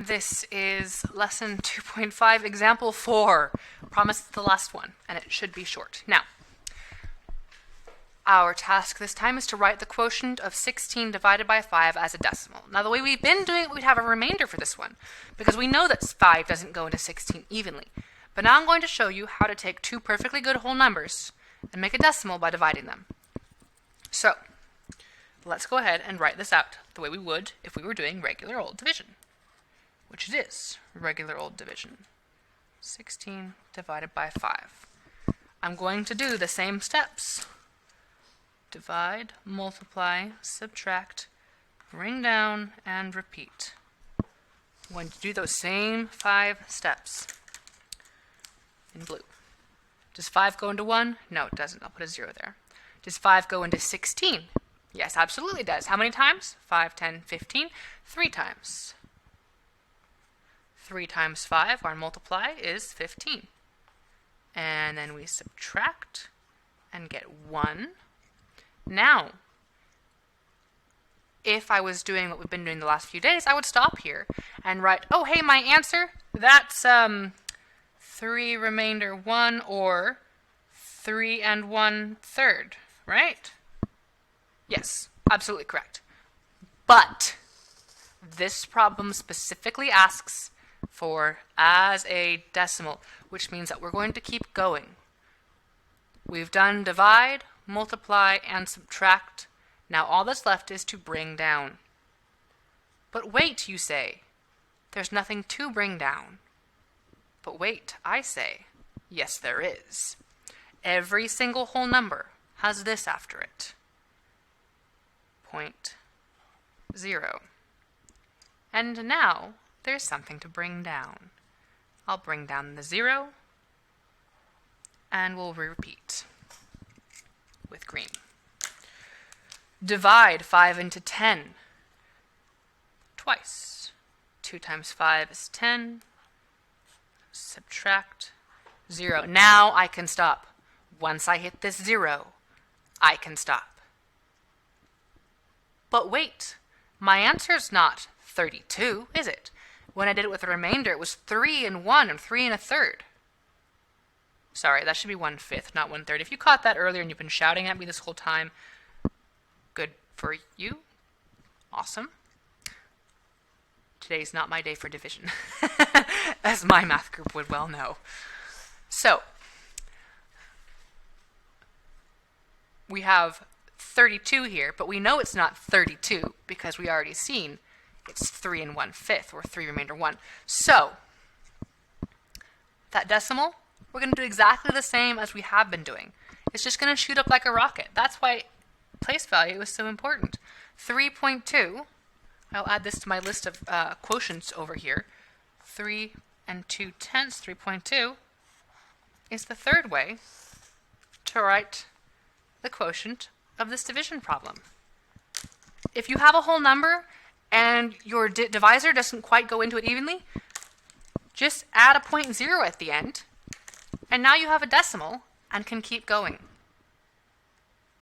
This is lesson 2.5, example 4. Promise it's the last one, and it should be short. Now, our task this time is to write the quotient of 16 divided by 5 as a decimal. Now, the way we've been doing it, we'd have a remainder for this one, because we know that 5 doesn't go into 16 evenly. But now I'm going to show you how to take two perfectly good whole numbers and make a decimal by dividing them. So, let's go ahead and write this out the way we would if we were doing regular old division, which it is, regular old division. 16 divided by 5. I'm going to do the same steps. Divide, multiply, subtract, bring down, and repeat. I'm going to do those same 5 steps in blue. Does 5 go into 1? No, it doesn't. I'll put a 0 there. Does 5 go into 16? Yes, absolutely it does. How many times? 5, 10, 15. 3 times. 3 times 5, our multiply, is 15. And then we subtract and get 1. Now, if I was doing what we've been doing the last few days, I would stop here and write, oh, hey, my answer, that's 3 remainder 1, or 3 and 1/3, right? Yes, absolutely correct. But this problem specifically asks for as a decimal, which means that we're going to keep going. We've done divide, multiply, and subtract. Now all that's left is to bring down. But wait, you say. There's nothing to bring down. But wait, I say. Yes, there is. Every single whole number has this after it. 0.0. And now there's something to bring down. I'll bring down the 0, and we'll repeat with green. Divide 5 into 10 twice. 2 times 5 is 10. Subtract 0. Now I can stop. Once I hit this 0, I can stop. But wait, my answer's not 32, is it? When I did it with a remainder, it was 3 and 1 and 3 and 1/3. Sorry, that should be 1/5, not 1/3. If you caught that earlier and you've been shouting at me this whole time, good for you. Awesome. Today's not my day for division, as my math group would well know. So, we have 32 here, but we know it's not 32 because we already seen it's 3 and 1/5, or 3 remainder 1. So, that decimal, we're going to do exactly the same as we have been doing. It's just going to shoot up like a rocket. That's why place value is so important. 3.2, I'll add this to my list of quotients over here. 3 and 2/10, 3.2, is the third way to write the quotient of this division problem. If you have a whole number and your divisor doesn't quite go into it evenly, just add a 0.0 at the end, and now you have a decimal and can keep going.